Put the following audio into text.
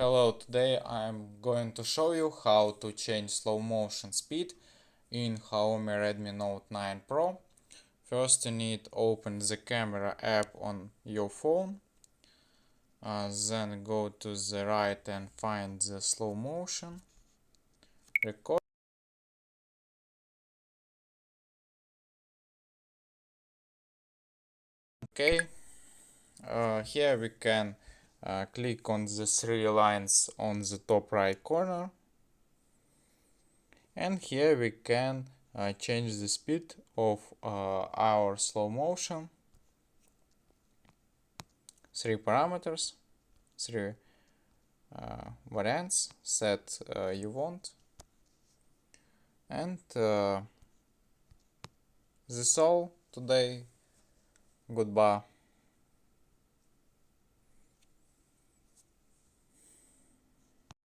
Hello, today I'm going to show you how to change slow motion speed in Xiaomi Redmi Note 9 Pro. First you need to open the camera app on your phone, then go to the right and find the slow motion, record. Okay, here we can click on the three lines on the top right corner. And here we can change the speed of our slow motion. Three parameters, three variants that you want. And that's all today. Goodbye.